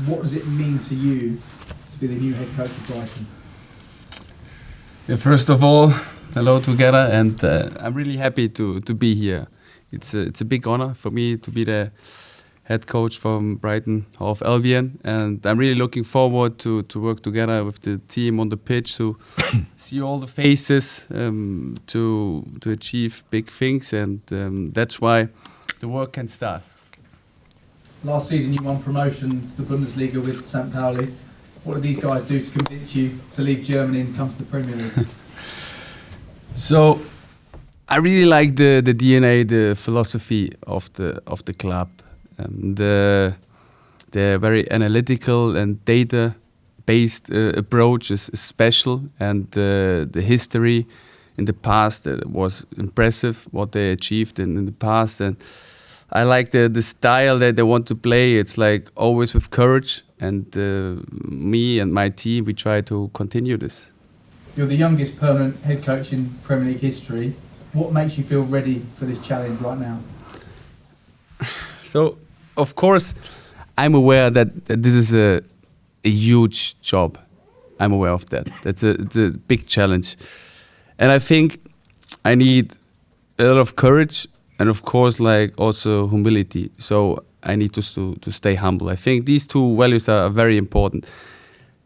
What does it mean to you to be the new head coach of Brighton? Yeah, first of all, hello together, and I'm really happy to be here. It's a big honor for me to be the head coach from Brighton Hove Albion, and I'm really looking forward to work together with the team on the pitch to see all the faces, to achieve big things, and that's why the work can start. Last season you won promotion to the Bundesliga with St. Pauli. What did these guys do to convince you to leave Germany and come to the Premier League? So I really like the DNA, the philosophy of the club. The very analytical and data-based approach is special, and the history in the past was impressive, what they achieved in the past. And I like the style that they want to play. It's like always with courage, and me and my team, we try to continue this. You're the youngest permanent head coach in Premier League history. What makes you feel ready for this challenge right now? So, of course, I'm aware that this is a huge job. I'm aware of that. It's a big challenge. And I think I need a lot of courage and, of course, like also humility. So I need to stay humble. I think these two values are very important.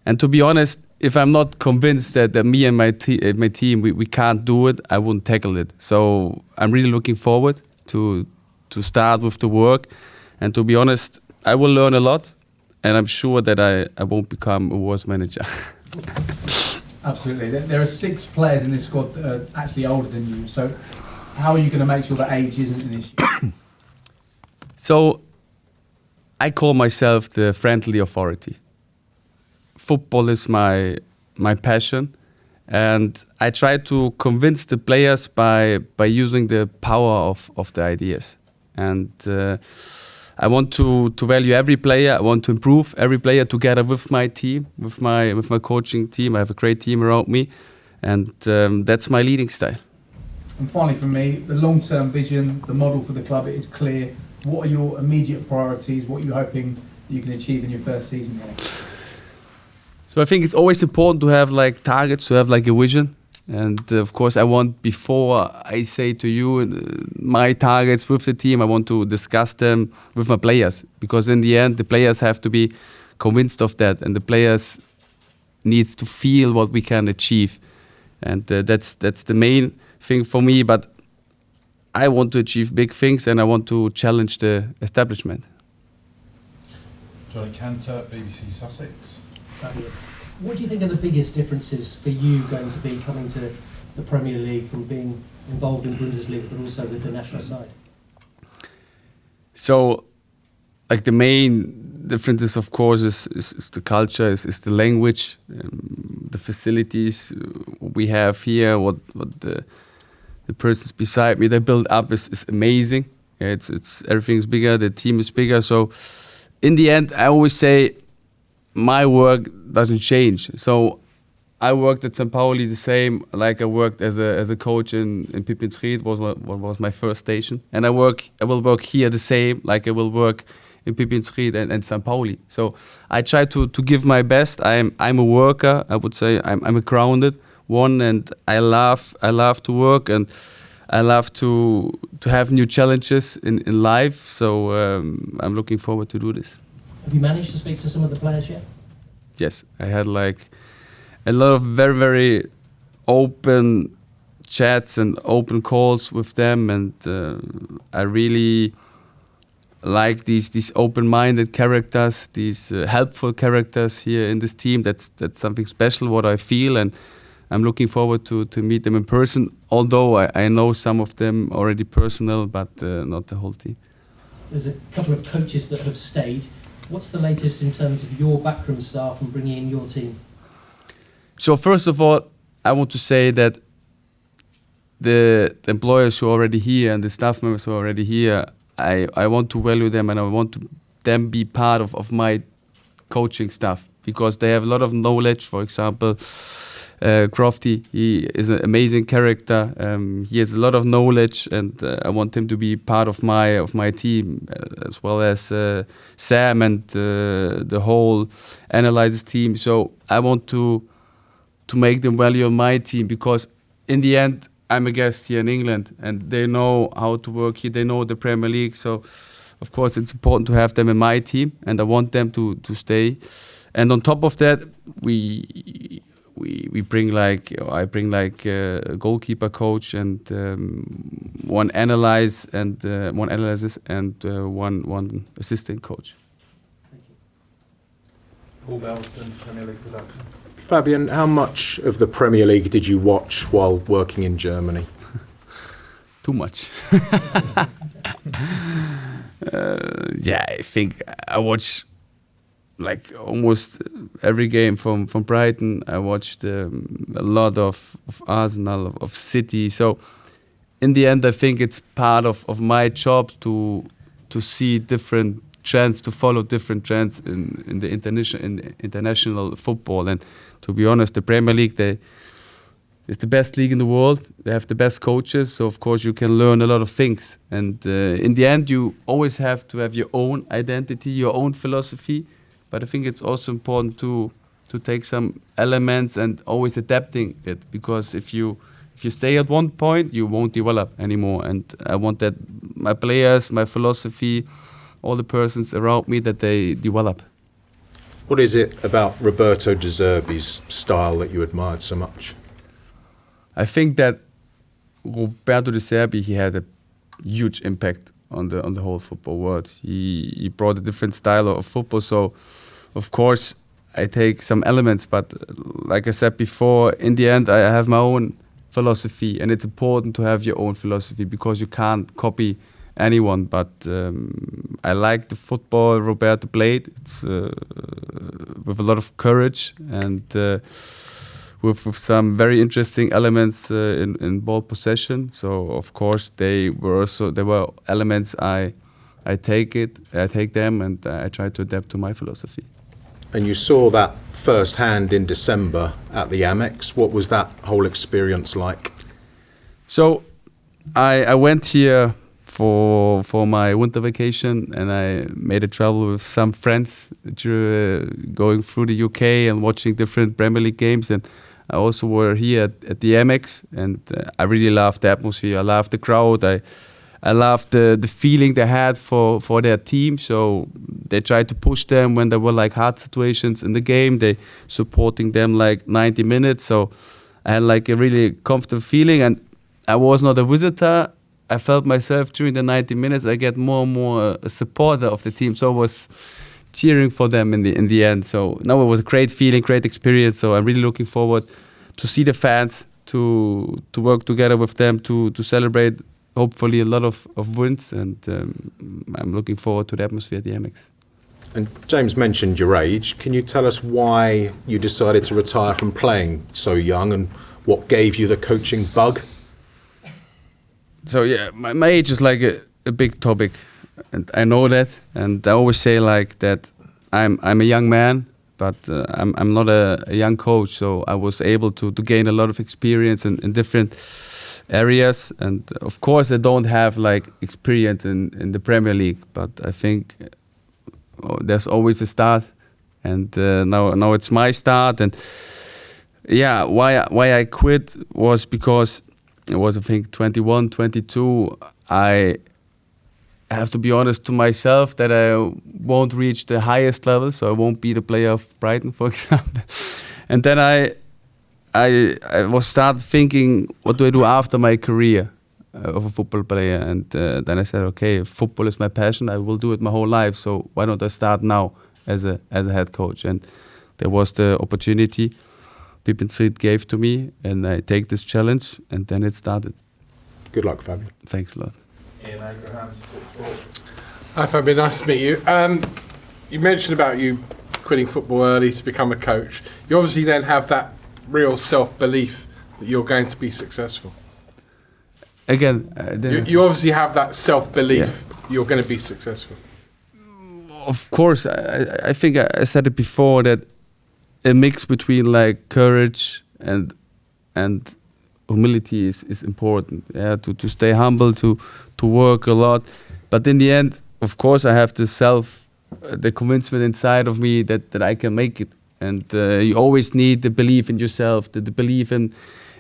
And to be honest, if I'm not convinced that me and my team, we can't do it, I wouldn't tackle it. So I'm really looking forward to start with the work. And to be honest, I will learn a lot, and I'm sure that I won't become a worse manager. Absolutely. There are 6 players in this squad that are actually older than you. So how are you going to make sure that age isn't an issue? So I call myself the friendly authority. Football is my passion, and I try to convince the players by using the power of the ideas. And I want to value every player. I want to improve every player together with my team, with my coaching team. I have a great team around me, and that's my leading style. And finally, for me, the long-term vision, the model for the club, it is clear. What are your immediate priorities? What are you hoping you can achieve in your first season there? So I think it's always important to have like targets, to have like a vision. And of course, I want, before I say to you my targets with the team, I want to discuss them with my players. Because in the end, the players have to be convinced of that. And the players needs to feel what we can achieve. And that's the main thing for me. But I want to achieve big things, and I want to challenge the establishment. Johnny Cantor, BBC Sussex. What do you think are the biggest differences for you going to be coming to the Premier League from being involved in Bundesliga but also with the national side? So, like the main differences, of course, is the culture, is the language, the facilities we have here, what the persons beside me they build up is amazing. Yeah, it's everything's bigger, the team is bigger. So, in the end, I always say, my work doesn't change. So I worked at St. Pauli the same like I worked as a coach in Pippinsried, was my first station. And I will work here the same like I will work in Pippinsried and St. Pauli. So I try to give my best. I'm a worker, I would say. I'm a grounded one, and I love to work, and I love to have new challenges in life. So I'm looking forward to do this. Have you managed to speak to some of the players yet? Yes, I had like a lot of very, very open chats and open calls with them, and I really like these open-minded characters, these helpful characters here in this team. That's something special, what I feel, and I'm looking forward to meet them in person, although I know some of them already personal, but not the whole team. There's a couple of coaches that have stayed. What's the latest in terms of your backroom staff and bringing in your team? So first of all, I want to say that the employers who are already here and the staff members who are already here, I want to value them, and I want them be part of my coaching staff, because they have a lot of knowledge. For example, Crofty. He is an amazing character. He has a lot of knowledge, and I want him to be part of my team, as well as Sam and the whole analysis team. So I want to make them value on my team, because in the end I'm a guest here in England, and they know how to work here. They know the Premier League, so of course it's important to have them in my team, and I want them to stay. And on top of that, we bring I bring a goalkeeper coach and one analysis and one assistant coach. Paul Bellston's Premier League production. Fabian, how much of the Premier League did you watch while working in Germany? Too much. I think I watched like almost every game from Brighton. I watched a lot of Arsenal, of City. So in the end, I think it's part of my job to see different trends, to follow different trends in the international football. And to be honest, the Premier League, it's the best league in the world. They have the best coaches, so of course you can learn a lot of things. And in the end, you always have to have your own identity, your own philosophy. But I think it's also important to take some elements and always adapting it, because if you stay at one point, you won't develop anymore. And I want that my players, my philosophy, all the persons around me, that they develop. What is it about Roberto De Zerbi's style that you admired so much? I think that Roberto De Zerbi, he had a huge impact on the whole football world. He brought a different style of football. So, of course, I take some elements, but like I said before, in the end, I have my own philosophy, and it's important to have your own philosophy, because you can't copy anyone. But I like the football Roberto played. It's with a lot of courage and with some very interesting elements in ball possession. So of course there were elements I take them, and I try to adapt to my philosophy. And you saw that firsthand in December at the Amex. What was that whole experience like? So I went here for my winter vacation, and I made a travel with some friends going through the UK and watching different Premier League games. And I also were here at the Amex, and I really loved the atmosphere. I loved the crowd. I loved the feeling they had for their team. So they tried to push them when there were like hard situations in the game. They supporting them like 90 minutes. So I had like a really comfortable feeling, and I was not a visitor. I felt myself during the 90 minutes. I get more and more a supporter of the team. So I was cheering for them in the end. So now it was a great feeling, great experience. So I'm really looking forward to see the fans, to work together with them, to celebrate hopefully a lot of wins. And I'm looking forward to the atmosphere at the Amex. And James mentioned your age. Can you tell us why you decided to retire from playing so young, and what gave you the coaching bug? So yeah, my age is like a big topic, and I know that. And I always say like that I'm a young man, but I'm not a young coach. So I was able to gain a lot of experience in different areas. And of course, I don't have like experience in the Premier League, but I think there's always a start. And now it's my start. And yeah, why I quit was because it was, I think, 21, 22. I have to be honest to myself that I won't reach the highest level, so I won't be the player of Brighton, for example. And then I was start thinking, what do I do after my career of a football player? And then I said, okay, football is my passion. I will do it my whole life. So why don't I start now as a head coach? And there was the opportunity Pippin Street gave to me, and I take this challenge, and then it started. Good luck, Fabian. Thanks a lot. Ian Abrahams, Sports. Hi Fabian, nice to meet you. You mentioned about you quitting football early to become a coach. You obviously then have that real self-belief that you're going to be successful. Again, you obviously have that self-belief you're going to be successful. Of course, I think I said it before, that a mix between like courage and humility is important. Yeah, to stay humble, to work a lot, but in the end, of course, I have the convincement inside of me that I can make it. And you always need the belief in yourself, the belief in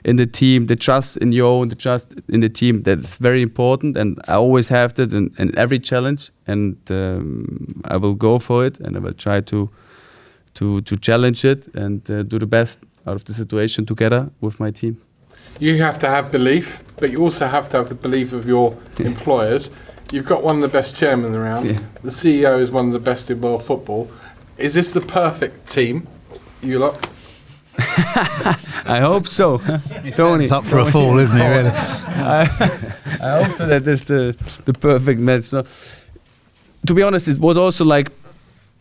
the team, the trust in your own, the trust in the team. That's very important, and I always have that in every challenge. And I will go for it, and I will try to challenge it and do the best out of the situation together with my team. You have to have belief, but you also have to have the belief of your employers. You've got one of the best chairmen around. Yeah. The CEO is one of the best in world football. Is this the perfect team, you lot? I hope so. Tony. It's up for a fall, isn't he, really? I hope so that is the perfect match. So, to be honest, it was also like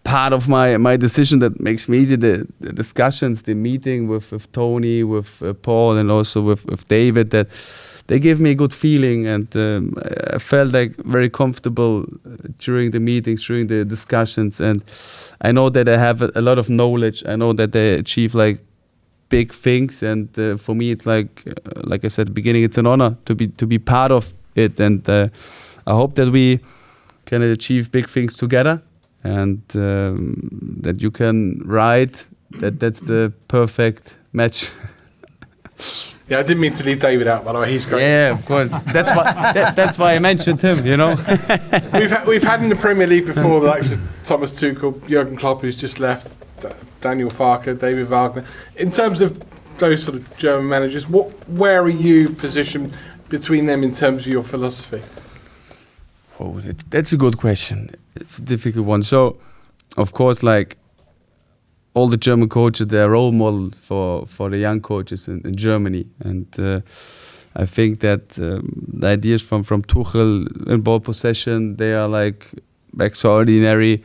part of my decision that makes me easy, the discussions, the meeting with Tony, with Paul, and also with David, that they give me a good feeling, and I felt like very comfortable during the meetings, during the discussions, and I know that I have a lot of knowledge. I know that they achieve like big things, and for me it's like I said at the beginning, it's an honor to be part of it, and I hope that we can achieve big things together, and that you can write that's the perfect match. Yeah, I didn't mean to leave David out, by the way. He's great. Yeah, of course. That's why I mentioned him. You know. We've had in the Premier League before the likes of Thomas Tuchel, Jurgen Klopp, who's just left, Daniel Farke, David Wagner. In terms of those sort of German managers, where are you positioned between them in terms of your philosophy? Oh, that's a good question. It's a difficult one. So, of course, like all the German coaches, they're role model for the young coaches in Germany, and I think that the ideas from Tuchel in ball possession, they are like extraordinary.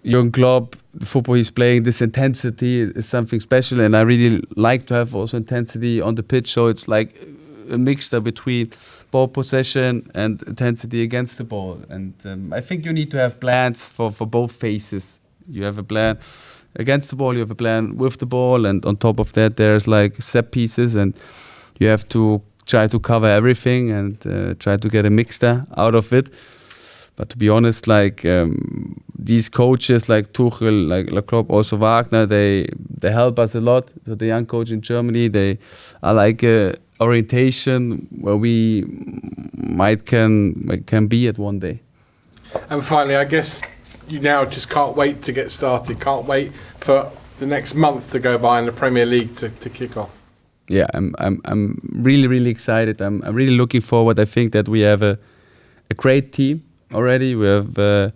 Jurgen Klopp, the football he's playing, this intensity is something special, and I really like to have also intensity on the pitch. So it's like a mixture between ball possession and intensity against the ball. And I think you need to have plans for both phases. You have a plan against the ball, you have a plan with the ball, and on top of that there's like set pieces, and you have to try to cover everything and try to get a mixture out of it. But to be honest, like these coaches like Tuchel, like Klopp, also Wagner, they help us a lot. So the young coach in Germany, they are like a orientation where we can be at one day. And finally, I guess you now just can't wait to get started. Can't wait for the next month to go by in the Premier League to kick off. Yeah, I'm really excited. I'm really looking forward. I think that we have a great team already. We have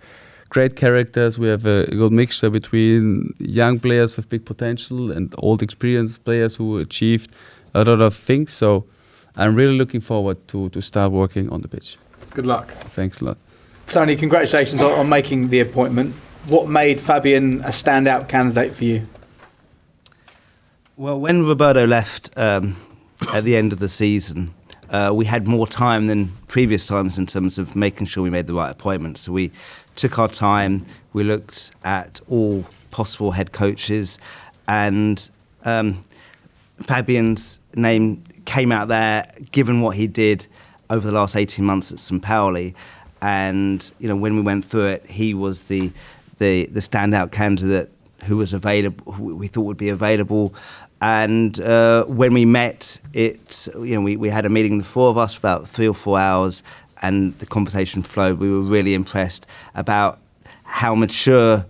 great characters. We have a good mixture between young players with big potential and old experienced players who achieved a lot of things. So I'm really looking forward to start working on the pitch. Good luck. Thanks a lot. Tony, congratulations on making the appointment. What made Fabian a standout candidate for you? Well, when Roberto left at the end of the season, we had more time than previous times in terms of making sure we made the right appointment. So we took our time, we looked at all possible head coaches, and Fabian's name came out there, given what he did over the last 18 months at St. Pauli. And when we went through it, he was the standout candidate who was available, who we thought would be available. And when we met, we had a meeting, the four of us, for about 3 or 4 hours, and the conversation flowed. We were really impressed about how mature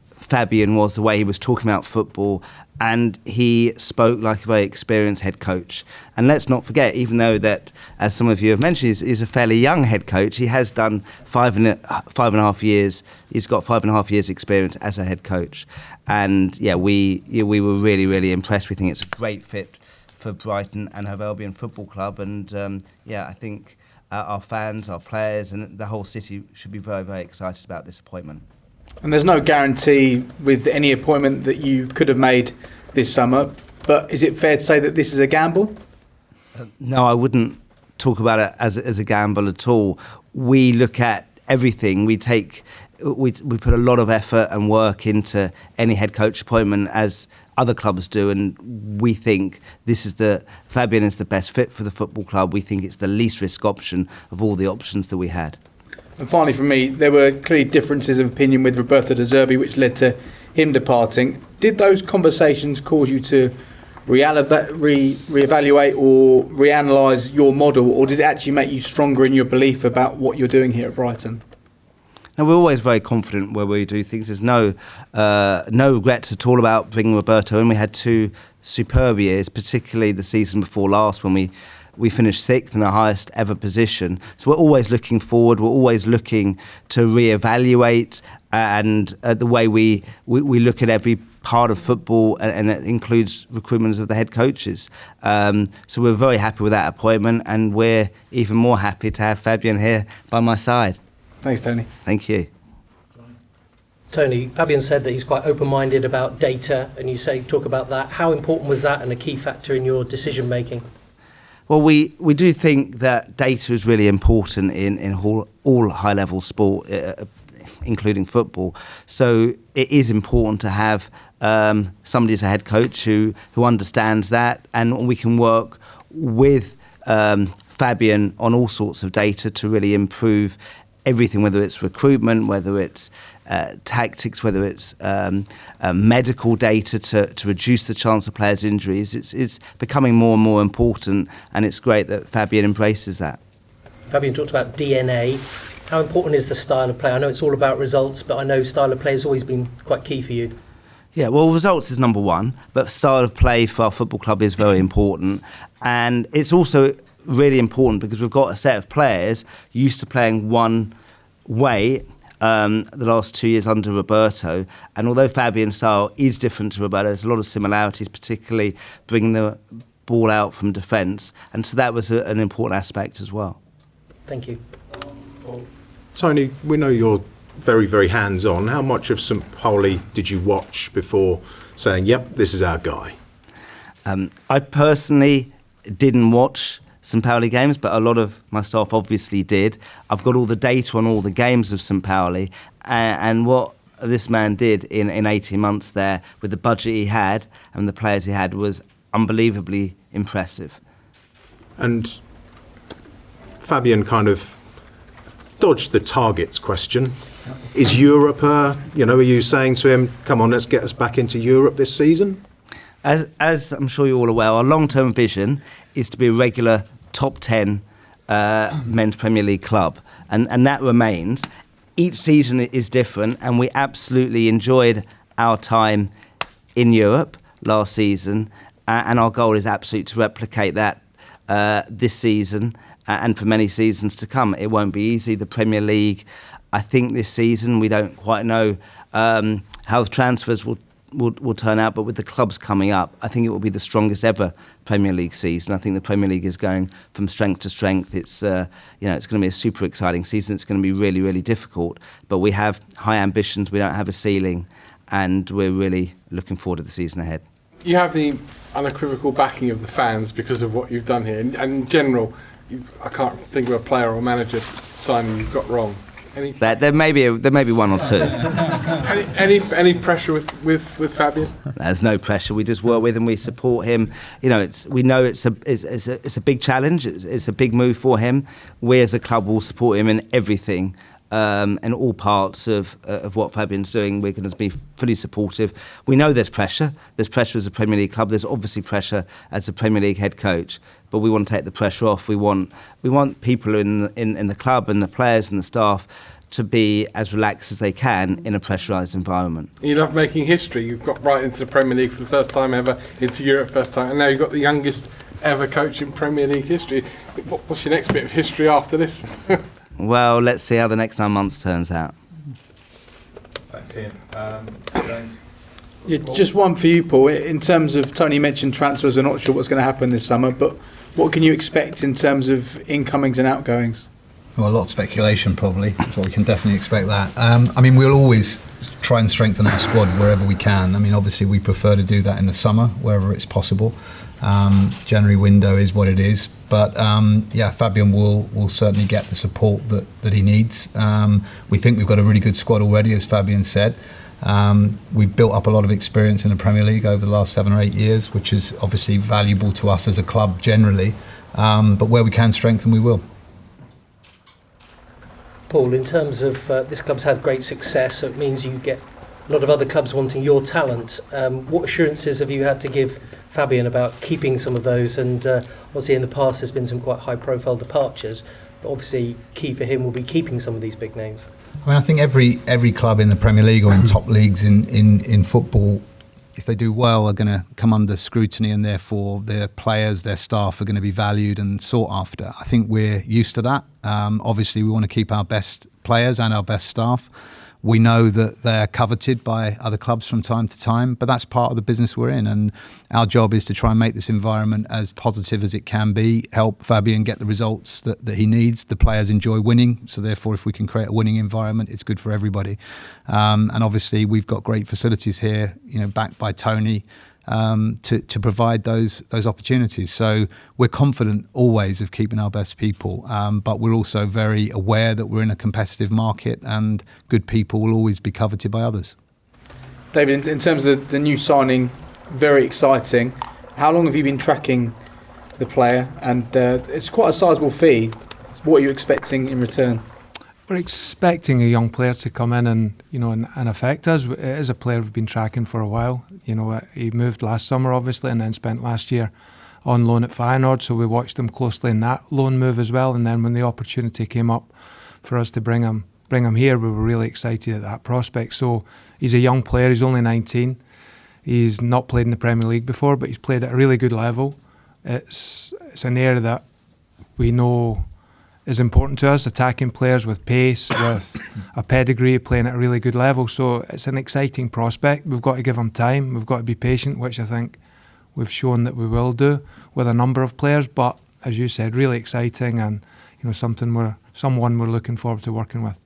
Fabian was, the way he was talking about football, and he spoke like a very experienced head coach. And let's not forget, even though that, as some of you have mentioned, he's a fairly young head coach, he has done 5.5 years. He's got 5.5 years experience as a head coach. And we were really impressed. We think it's a great fit for Brighton and Hove Albion Football Club. And I think our fans, our players, and the whole city should be very excited about this appointment. And there's no guarantee with any appointment that you could have made this summer, but is it fair to say that this is a gamble? No, I wouldn't talk about it as a gamble at all. We look at everything. We take we put a lot of effort and work into any head coach appointment, as other clubs do, and we think Fabian is the best fit for the football club. We think it's the least risk option of all the options that we had. And finally, for me, there were clearly differences of opinion with Roberto De Zerbi, which led to him departing. Did those conversations cause you to reevaluate or reanalyse your model, or did it actually make you stronger in your belief about what you're doing here at Brighton? Now, we're always very confident where we do things. There's no regrets at all about bringing Roberto in. We had 2 superb years, particularly the season before last when we finished 6th in our highest ever position. So we're always looking forward. We're always looking to reevaluate, and the way we look at every part of football, and it includes recruitment of the head coaches. So we're very happy with that appointment, and we're even more happy to have Fabian here by my side. Thanks, Tony. Thank you. Tony, Fabian said that he's quite open-minded about data, and you talk about that. How important was that and a key factor in your decision making? Well, we do think that data is really important in all high-level sport, including football. So it is important to have somebody as a head coach who understands that, and we can work with Fabian on all sorts of data to really improve everything, whether it's recruitment, whether it's tactics, whether it's medical data to reduce the chance of players' injuries. It's becoming more and more important, and it's great that Fabian embraces that. Fabian talked about DNA. How important is the style of play? I know it's all about results, but I know style of play has always been quite key for you. Yeah, well, results is number one, but style of play for our football club is very important. And it's also really important because we've got a set of players used to playing one way the last 2 years under Roberto. And although Fabian's style is different to Roberto, there's a lot of similarities, particularly bringing the ball out from defence. And so that was an important aspect as well. Thank you. Tony, we know you're very, very hands-on. How much of St Pauli did you watch before saying, yep, this is our guy? I personally didn't watch St Pauli games, but a lot of my staff obviously did. I've got all the data on all the games of St Pauli, and what this man did in 18 months there with the budget he had and the players he had was unbelievably impressive. And Fabian kind of dodged the targets question. Is Europe, are you saying to him, come on, let's get us back into Europe this season? As I'm sure you're all aware, our long-term vision is to be a regular top 10 men's Premier League club, and that remains. Each season is different, and we absolutely enjoyed our time in Europe last season, and our goal is absolutely to replicate that this season and for many seasons to come. It won't be easy. The Premier League, I think this season, we don't quite know how the transfers will turn out, but with the clubs coming up, I think it will be the strongest ever Premier League season. I think the Premier League is going from strength to strength. It's it's going to be a super exciting season. It's going to be really, really difficult, but we have high ambitions. We don't have a ceiling, and we're really looking forward to the season ahead. You have the unequivocal backing of the fans because of what you've done here, and in general, I can't think of a player or manager signing you've got wrong. There may be one or two. any pressure with Fabian? There's no pressure. We just work with him. We support him. We know it's a big challenge. It's a big move for him. We as a club will support him in everything, in all parts of what Fabian's doing. We're going to be fully supportive. We know there's pressure. There's pressure as a Premier League club. There's obviously pressure as a Premier League head coach. But we want to take the pressure off. We want people in the club and the players and the staff to be as relaxed as they can in a pressurised environment. You love making history. You've got right into the Premier League for the first time ever, into Europe first time, and now you've got the youngest ever coach in Premier League history. What's your next bit of history after this? Well, let's see how the next 9 months turns out. Thanks, Ian. James? Yeah, just one for you, Paul. In terms of, Tony mentioned transfers, we're not sure what's going to happen this summer, but what can you expect in terms of incomings and outgoings? Well, a lot of speculation probably, so we can definitely expect that. We'll always try and strengthen our squad wherever we can. Obviously we prefer to do that in the summer, wherever it's possible. January window is what it is, But yeah, Fabian will certainly get the support that he needs. We think we've got a really good squad already, as Fabian said. We've built up a lot of experience in the Premier League over the last 7 or 8 years, which is obviously valuable to us as a club generally. But where we can strengthen, we will. Paul, in terms of this club's had great success, so it means you get a lot of other clubs wanting your talent. What assurances have you had to give Fabian about keeping some of those? And obviously in the past there's been some quite high-profile departures, but obviously key for him will be keeping some of these big names. I mean, I think every club in the Premier League or in top leagues in football, if they do well, are going to come under scrutiny, and therefore their players, their staff are going to be valued and sought after. I think we're used to that. Obviously, we want to keep our best players and our best staff. We know that they're coveted by other clubs from time to time, but that's part of the business we're in. And our job is to try and make this environment as positive as it can be, help Fabian get the results that he needs. The players enjoy winning, so therefore if we can create a winning environment, it's good for everybody. And obviously we've got great facilities here, backed by Tony, to provide those opportunities. So we're confident always of keeping our best people, but we're also very aware that we're in a competitive market and good people will always be coveted by others. David, in terms of the new signing, very exciting. How long have you been tracking the player? And it's quite a sizable fee. What are you expecting in return? We're expecting a young player to come in and affect us. It is a player we've been tracking for a while. He moved last summer, obviously, and then spent last year on loan at Feyenoord, so we watched him closely in that loan move as well. And then when the opportunity came up for us to bring him here, we were really excited at that prospect. So he's a young player. He's only 19. He's not played in the Premier League before, but he's played at a really good level. It's an area that we know is important to us, attacking players with pace, with a pedigree, playing at a really good level. So it's an exciting prospect. We've got to give him time. We've got to be patient, which I think we've shown that we will do with a number of players. But as you said, really exciting, and someone we're looking forward to working with.